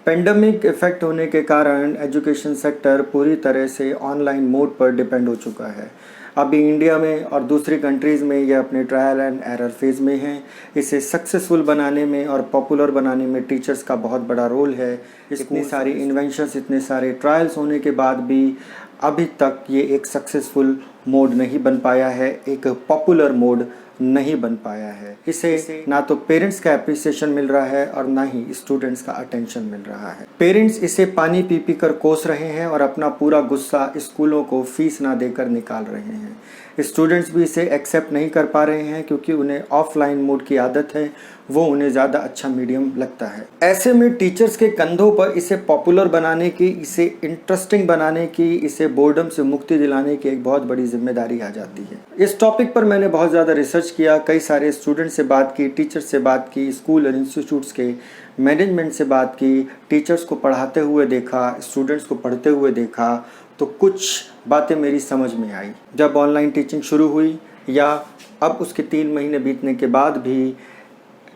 Pandemic effect होने के कारण एजुकेशन सेक्टर पूरी तरह से ऑनलाइन मोड पर डिपेंड हो चुका है। अभी इंडिया में और दूसरी कंट्रीज़ में ये अपने ट्रायल एंड एरर फेज़ में हैं। इसे सक्सेसफुल बनाने में और पॉपुलर बनाने में टीचर्स का बहुत बड़ा रोल है। इतनी सारी इन्वेंशंस, इतने सारे ट्रायल्स होने के बाद भी अभी तक ये एक सक्सेसफुल मोड नहीं बन पाया है, एक पॉपुलर मोड नहीं बन पाया है। इसे ना तो पेरेंट्स का एप्रिसिएशन मिल रहा है और ना ही स्टूडेंट्स का अटेंशन मिल रहा है। पेरेंट्स इसे पानी पी पी कर कोस रहे हैं और अपना पूरा गुस्सा स्कूलों को फीस ना देकर निकाल रहे हैं। स्टूडेंट्स भी इसे एक्सेप्ट नहीं कर पा रहे हैं क्योंकि उन्हें ऑफलाइन मोड की आदत है, वो उन्हें ज़्यादा अच्छा मीडियम लगता है। ऐसे में टीचर्स के कंधों पर इसे पॉपुलर बनाने की, इसे इंटरेस्टिंग बनाने की, इसे बोर्डम से मुक्ति दिलाने की एक बहुत बड़ी जिम्मेदारी आ जाती है। इस टॉपिक पर मैंने बहुत ज़्यादा रिसर्च किया, कई सारे स्टूडेंट से बात की, टीचर्स से बात की, स्कूल और इंस्टीट्यूट्स के मैनेजमेंट से बात की, टीचर्स को पढ़ाते हुए देखा, स्टूडेंट्स को पढ़ते हुए देखा, तो कुछ बातें मेरी समझ में आई। जब ऑनलाइन टीचिंग शुरू हुई या अब उसके 3 महीने बीतने के बाद भी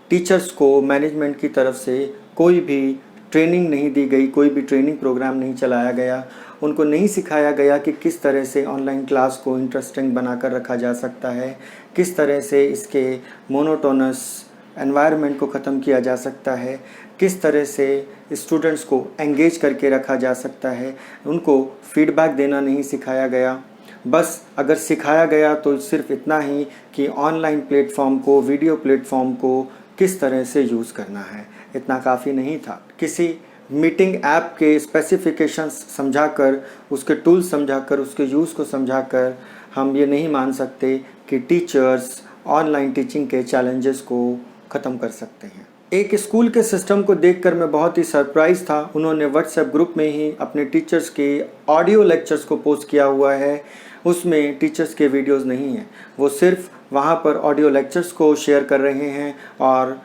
टीचर्स को मैनेजमेंट की तरफ से कोई भी ट्रेनिंग नहीं दी गई, कोई भी ट्रेनिंग प्रोग्राम नहीं चलाया गया, उनको नहीं सिखाया गया कि किस तरह से ऑनलाइन क्लास को इंटरेस्टिंग बनाकर रखा जा सकता है, किस तरह से इसके मोनोटोनस एनवायरनमेंट को ख़त्म किया जा सकता है, किस तरह से स्टूडेंट्स को एंगेज करके रखा जा सकता है। उनको फीडबैक देना नहीं सिखाया गया। बस अगर सिखाया गया तो सिर्फ इतना ही कि ऑनलाइन प्लेटफॉर्म को, वीडियो प्लेटफॉर्म को किस तरह से यूज़ करना है, इतना काफ़ी नहीं था। किसी मीटिंग ऐप के स्पेसिफिकेशंस समझाकर, उसके टूल्स समझाकर, उसके यूज़ को समझाकर हम ये नहीं मान सकते कि टीचर्स ऑनलाइन टीचिंग के चैलेंजेस को ख़त्म कर सकते हैं। एक स्कूल के सिस्टम को देखकर मैं बहुत ही सरप्राइज़ था। उन्होंने व्हाट्सएप ग्रुप में ही अपने टीचर्स के ऑडियो लेक्चर्स को पोस्ट किया हुआ है, उसमें टीचर्स के वीडियोस नहीं हैं। वो सिर्फ वहाँ पर ऑडियो लेक्चर्स को शेयर कर रहे हैं और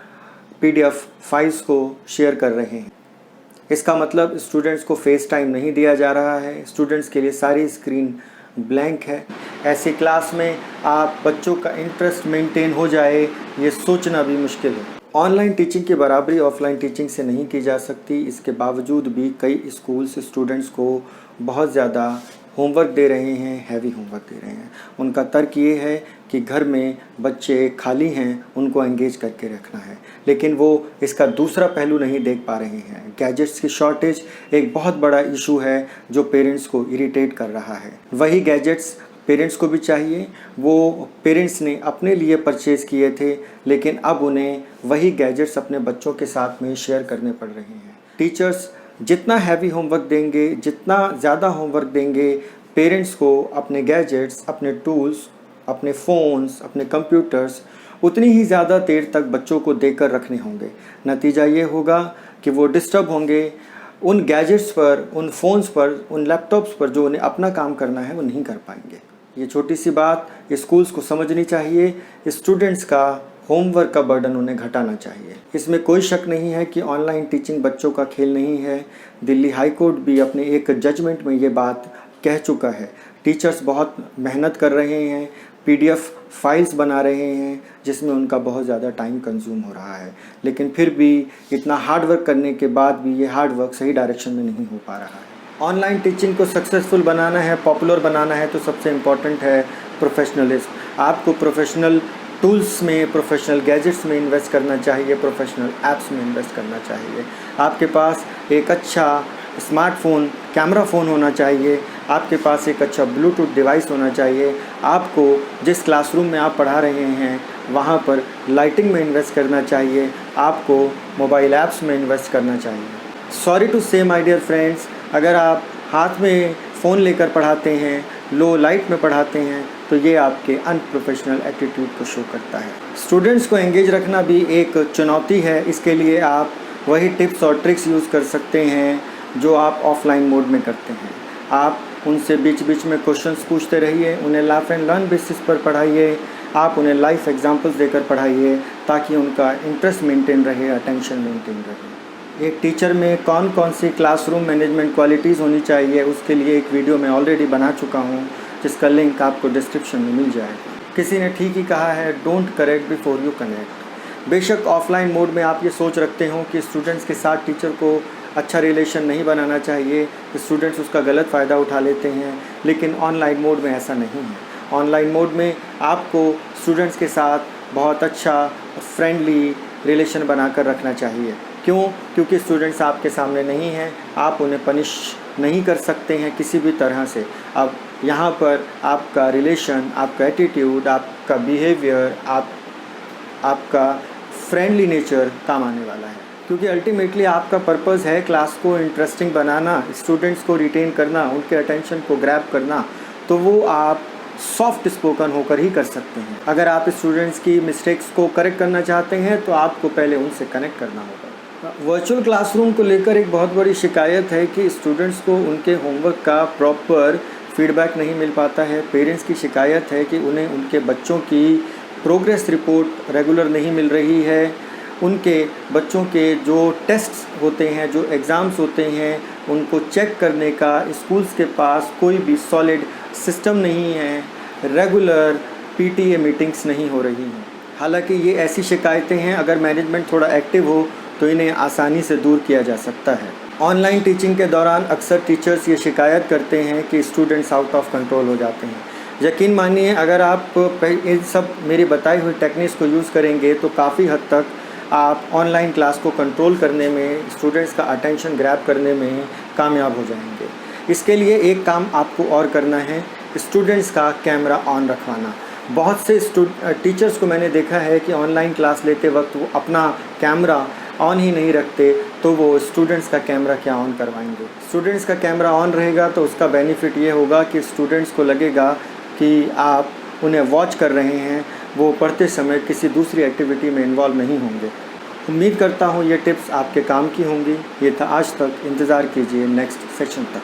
पीडीएफ फाइल्स को शेयर कर रहे हैं। इसका मतलब स्टूडेंट्स को फेस टाइम नहीं दिया जा रहा है, स्टूडेंट्स के लिए सारी स्क्रीन ब्लैंक है। ऐसी क्लास में आप बच्चों का इंटरेस्ट मेंटेन हो जाए, ये सोचना भी मुश्किल है। ऑनलाइन टीचिंग की बराबरी ऑफलाइन टीचिंग से नहीं की जा सकती। इसके बावजूद भी कई स्कूल्स स्टूडेंट्स को बहुत ज़्यादा होमवर्क दे रहे हैं, हैवी होमवर्क दे रहे हैं। उनका तर्क ये है कि घर में बच्चे खाली हैं, उनको एंगेज करके रखना है, लेकिन वो इसका दूसरा पहलू नहीं देख पा रहे हैं। गैजेट्स की शॉर्टेज एक बहुत बड़ा इशू है जो पेरेंट्स को इरिटेट कर रहा है। वही गैजेट्स पेरेंट्स को भी चाहिए, वो पेरेंट्स ने अपने लिए परचेज़ किए थे, लेकिन अब उन्हें वही गैजेट्स अपने बच्चों के साथ में शेयर करने पड़ रहे हैं। टीचर्स जितना हैवी होमवर्क देंगे, जितना ज़्यादा होमवर्क देंगे, पेरेंट्स को अपने गैजेट्स, अपने टूल्स, अपने फ़ोन्स, अपने कंप्यूटर्स उतनी ही ज़्यादा देर तक बच्चों को देकर रखने होंगे। नतीजा ये होगा कि वो डिस्टर्ब होंगे, उन गैजेट्स पर, उन फ़ोन्स पर, उन लैपटॉप्स पर जो उन्हें अपना काम करना है वो नहीं कर पाएंगे। ये छोटी सी बात स्कूल्स को समझनी चाहिए। स्टूडेंट्स का होमवर्क का बर्डन उन्हें घटाना चाहिए। इसमें कोई शक नहीं है कि ऑनलाइन टीचिंग बच्चों का खेल नहीं है। दिल्ली हाई कोर्ट भी अपने एक जजमेंट में ये बात कह चुका है। टीचर्स बहुत मेहनत कर रहे हैं, पीडीएफ फाइल्स बना रहे हैं जिसमें उनका बहुत ज़्यादा टाइम कंज्यूम हो रहा है, लेकिन फिर भी इतना हार्ड वर्क करने के बाद भी ये हार्ड वर्क सही डायरेक्शन में नहीं हो पा रहा है। ऑनलाइन टीचिंग को सक्सेसफुल बनाना है, पॉपुलर बनाना है, तो सबसे इम्पॉर्टेंट है प्रोफेशनलिज्म। आपको प्रोफेशनल टूल्स में, प्रोफेशनल गैजेट्स में इन्वेस्ट करना चाहिए, प्रोफेशनल ऐप्स में इन्वेस्ट करना चाहिए। आपके पास एक अच्छा स्मार्टफोन, कैमरा फ़ोन होना चाहिए, आपके पास एक अच्छा ब्लूटूथ डिवाइस होना चाहिए। आपको जिस क्लासरूम में आप पढ़ा रहे हैं वहाँ पर लाइटिंग में इन्वेस्ट करना चाहिए, आपको मोबाइल ऐप्स में इन्वेस्ट करना चाहिए। सॉरी टू से माय डियर फ्रेंड्स, अगर आप हाथ में फ़ोन लेकर पढ़ाते हैं, लो लाइट में पढ़ाते हैं, तो ये आपके अनप्रोफेशनल एटीट्यूड को शो करता है। स्टूडेंट्स को एंगेज रखना भी एक चुनौती है। इसके लिए आप वही टिप्स और ट्रिक्स यूज़ कर सकते हैं जो आप ऑफलाइन मोड में करते हैं। आप उनसे बीच बीच में क्वेश्चंस पूछते रहिए, उन्हें लाइफ एंड लर्न बेसिस पर पढ़ाइए, आप उन्हें लाइफ एग्जांपल्स देकर पढ़ाइए ताकि उनका इंटरेस्ट मेंटेन रहे, अटेंशन मेंटेन रहे। एक टीचर में कौन कौन सी क्लासरूम मैनेजमेंट क्वालिटीज़ होनी चाहिए, उसके लिए एक वीडियो मैं ऑलरेडी बना चुका हूँ, जिसका लिंक आपको डिस्क्रिप्शन में मिल जाएगा। किसी ने ठीक ही कहा है, don't correct before you connect. बेशक ऑफलाइन मोड में आप ये सोच रखते हो कि स्टूडेंट्स के साथ टीचर को अच्छा रिलेशन नहीं बनाना चाहिए, स्टूडेंट्स उसका गलत फ़ायदा उठा लेते हैं। लेकिन ऑनलाइन मोड में ऐसा नहीं है। ऑनलाइन मोड में आपको स्टूडेंट्स के साथ बहुत अच्छा फ्रेंडली रिलेशन बनाकर रखना चाहिए। क्यों? क्योंकि स्टूडेंट्स आपके सामने नहीं हैं, आप उन्हें पनिश नहीं कर सकते हैं किसी भी तरह से। अब यहाँ पर आपका रिलेशन, आपका एटीट्यूड, आपका बिहेवियर, आपका फ्रेंडली नेचर काम आने वाला है। क्योंकि अल्टीमेटली आपका पर्पस है क्लास को इंटरेस्टिंग बनाना, स्टूडेंट्स को रिटेन करना, उनके अटेंशन को ग्रैब करना। तो वो आप सॉफ्ट स्पोकन होकर ही कर सकते हैं। अगर आप स्टूडेंट्स की मिस्टेक्स को करेक्ट करना चाहते हैं तो आपको पहले उनसे कनेक्ट करना होगा। वर्चुअल क्लासरूम को लेकर एक बहुत बड़ी शिकायत है कि स्टूडेंट्स को उनके होमवर्क का प्रॉपर फीडबैक नहीं मिल पाता है। पेरेंट्स की शिकायत है कि उन्हें उनके बच्चों की प्रोग्रेस रिपोर्ट रेगुलर नहीं मिल रही है। उनके बच्चों के जो टेस्ट्स होते हैं, जो एग्ज़ाम्स होते हैं, उनको चेक करने का स्कूल्स के पास कोई भी सॉलिड सिस्टम नहीं है। रेगुलर पीटीए मीटिंग्स नहीं हो रही हैं। हालांकि ये ऐसी शिकायतें हैं, अगर मैनेजमेंट थोड़ा एक्टिव हो तो इन्हें आसानी से दूर किया जा सकता है। ऑनलाइन टीचिंग के दौरान अक्सर टीचर्स ये शिकायत करते हैं कि स्टूडेंट्स आउट ऑफ कंट्रोल हो जाते हैं। यकीन मानिए, अगर आप इन सब मेरी बताई हुई टेक्निक्स को यूज़ करेंगे तो काफ़ी हद तक आप ऑनलाइन क्लास को कंट्रोल करने में, स्टूडेंट्स का अटेंशन ग्रैब करने में कामयाब हो जाएंगे। इसके लिए एक काम आपको और करना है, स्टूडेंट्स का कैमरा ऑन रखवाना। बहुत से टीचर्स को मैंने देखा है कि ऑनलाइन क्लास लेते वक्त वो अपना कैमरा ऑन ही नहीं रखते, तो वो स्टूडेंट्स का कैमरा क्या ऑन करवाएंगे। स्टूडेंट्स का कैमरा ऑन रहेगा तो उसका बेनिफिट ये होगा कि स्टूडेंट्स को लगेगा कि आप उन्हें वॉच कर रहे हैं, वो पढ़ते समय किसी दूसरी एक्टिविटी में इन्वॉल्व नहीं होंगे। उम्मीद करता हूँ ये टिप्स आपके काम की होंगी। ये था आज तक, इंतज़ार कीजिए नेक्स्ट सेशन तक।